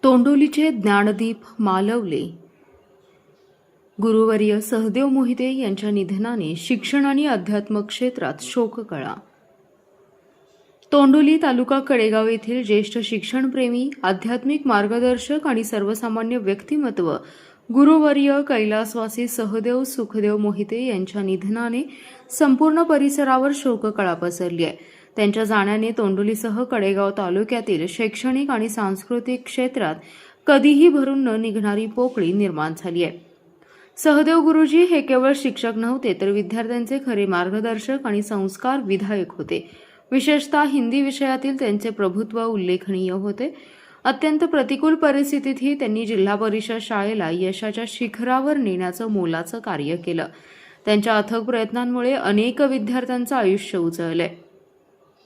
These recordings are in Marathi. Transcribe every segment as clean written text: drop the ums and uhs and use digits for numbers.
तोंडोलीचे ज्ञानदीप मालवले गुरुवर्य सहदेव मोहिते यांच्या निधनाने शिक्षण आणि अध्यात्म क्षेत्रात शोककळा. तोंडोली तालुका कडेगाव येथील ज्येष्ठ शिक्षणप्रेमी, आध्यात्मिक मार्गदर्शक आणि सर्वसामान्य व्यक्तिमत्व गुरुवर्य कैलासवासी सहदेव सुखदेव मोहिते यांच्या निधनाने संपूर्ण परिसरावर शोककळा पसरली आहे. त्यांच्या जाण्याने तोंडोलीसह कडेगाव तालुक्यातील शैक्षणिक आणि सांस्कृतिक क्षेत्रात कधीही भरून न निघणारी पोकळी निर्माण झाली आहे. सहदेव गुरुजी हे केवळ शिक्षक नव्हते, तर विद्यार्थ्यांचे खरे मार्गदर्शक आणि संस्कार विधायक होते. विशेषतः हिंदी विषयातील त्यांचे प्रभुत्व उल्लेखनीय होते. अत्यंत प्रतिकूल परिस्थितीतही त्यांनी जिल्हा परिषद शाळेला यशाच्या शिखरावर नेण्याचं मोलाचं कार्य केलं. त्यांच्या अथक प्रयत्नांमुळे अनेक विद्यार्थ्यांचं आयुष्य उजळलंय.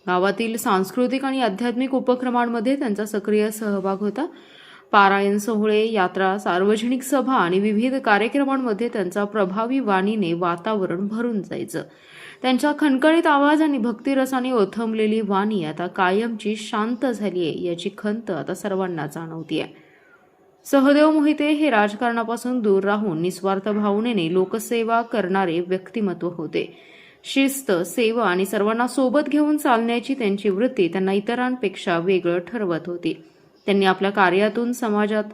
गावातील सांस्कृतिक आणि आध्यात्मिक उपक्रमांमध्ये त्यांचा सक्रिय सहभाग होता. पारायण सोहळे, यात्रा, सार्वजनिक सभा आणि विविध कार्यक्रमांमध्ये त्यांचा प्रभावी वाणीने वातावरण भरून जायचं. त्यांच्या खणखणीत आवाज आणि भक्तिरसाने ओथंबलेली वाणी आता कायमची शांत झाली आहे याची खंत आता सर्वांना जाणवतीये. सहदेव मोहिते हे राजकारणापासून दूर राहून निस्वार्थ भावनेने लोकसेवा करणारे व्यक्तिमत्व होते. शिस्त, सेवा आणि सर्वांना सोबत घेऊन चालण्याची त्यांची वृत्ती त्यांना इतरांपेक्षा वेगळं ठरवत होती. त्यांनी आपल्या कार्यातून समाजात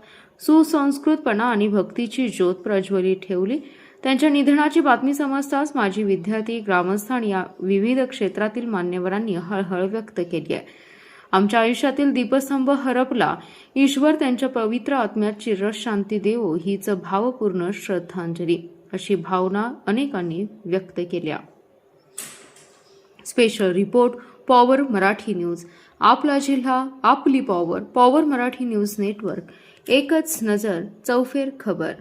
सुसंस्कृतपणा आणि भक्तीची ज्योत प्रज्वलित ठेवली. त्यांच्या निधनाची बातमी समजताच माजी विद्यार्थी, ग्रामस्थ आणि विविध क्षेत्रातील मान्यवरांनी हळहळ व्यक्त केली आहे. आमच्या आयुष्यातील दीपस्तंभ हरपला, ईश्वर त्यांच्या पवित्र आत्म्यात चिरशांती देवो हीच भावपूर्ण श्रद्धांजली, अशी भावना अनेकांनी व्यक्त केल्या. Special report, power Marathi news. आपला जिल्हा, आपली power. Power Marathi news network. एकच नजर, चौफेर खबर.